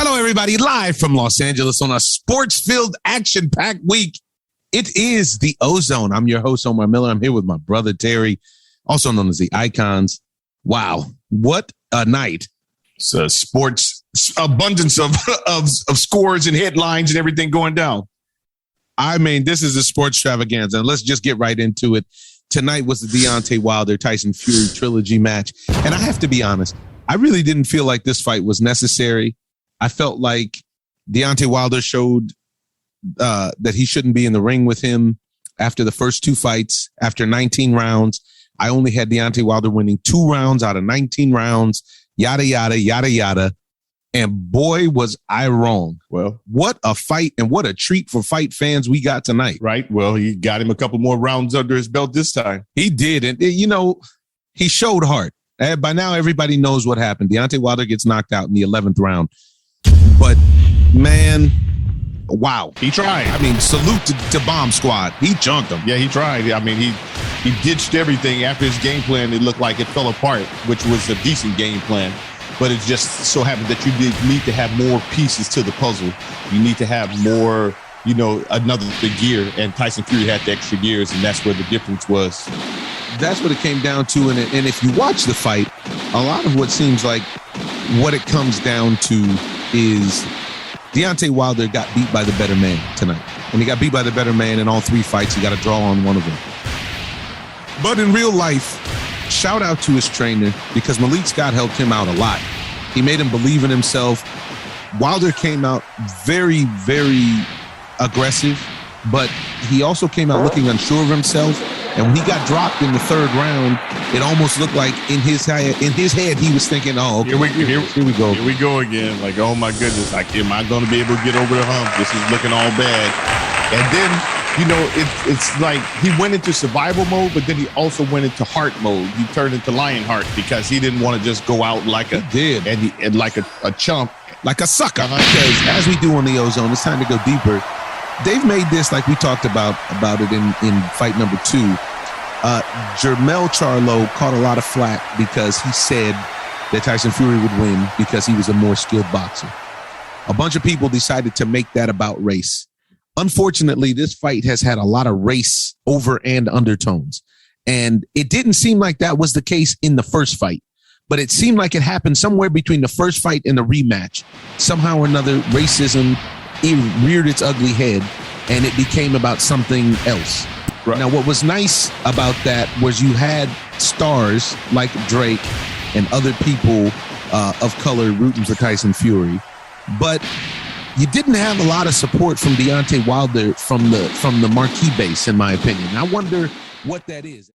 Hello, everybody. Live from Los Angeles on a sports-filled, action-packed week. It is the Ozone. I'm your host, Omar Miller. I'm here with my brother, Terry, also known as the Icons. Wow, what a night. It's a sports abundance of scores and headlines and everything going down. I mean, this is a sports extravaganza. Let's just get right into it. Tonight was the Deontay Wilder Tyson Fury trilogy match. And I have to be honest, I really didn't feel like this fight was necessary. I felt like Deontay Wilder showed that he shouldn't be in the ring with him after the first two fights. After 19 rounds, I only had Deontay Wilder winning 2 rounds out of 19 rounds, yada, yada, yada, yada. And boy, was I wrong. Well, what a fight and what a treat for fight fans we got tonight. Right. Well, he got him a couple more rounds under his belt this time. He did. And, you know, he showed heart. By now, everybody knows what happened. Deontay Wilder gets knocked out in the 11th round. But, man, wow. He tried. I mean, salute to Bomb Squad. He chunked him. Yeah, he tried. I mean, he ditched everything after his game plan. It looked like it fell apart, which was a decent game plan. But it just so happened that you need to have more pieces to the puzzle. You need to have more, another gear. And Tyson Fury had the extra gears, and that's where the difference was. That's what it came down to. And if you watch the fight, a lot of what seems like what it comes down to is Deontay Wilder got beat by the better man tonight. And he got beat by the better man in all 3 fights. He got a draw on one of them. But in real life, shout out to his trainer, because Malik Scott helped him out a lot. He made him believe in himself. Wilder came out very, very aggressive, but he also came out looking unsure of himself. And when he got dropped in the 3rd round, it almost looked like in his head he was thinking, "Oh, okay, here we go. Here we go again." Like, oh my goodness, like, am I going to be able to get over the hump? This is looking all bad. And then, it's like he went into survival mode, but then he also went into heart mode. He turned into lion heart because he didn't want to just go out like and like a chump, like a sucker. Because as we do on the Ozone, it's time to go deeper. They've made this, like we talked about it in fight number 2. Jermell Charlo caught a lot of flack because he said that Tyson Fury would win because he was a more skilled boxer. A bunch of people decided to make that about race. Unfortunately, this fight has had a lot of race over and undertones. And it didn't seem like that was the case in the first fight, but it seemed like it happened somewhere between the first fight and the rematch. Somehow or another, racism reared its ugly head and it became about something else. Right. Now, what was nice about that was you had stars like Drake and other people of color rooting for Tyson Fury, but you didn't have a lot of support from Deontay Wilder from the marquee base, in my opinion. I wonder what that is.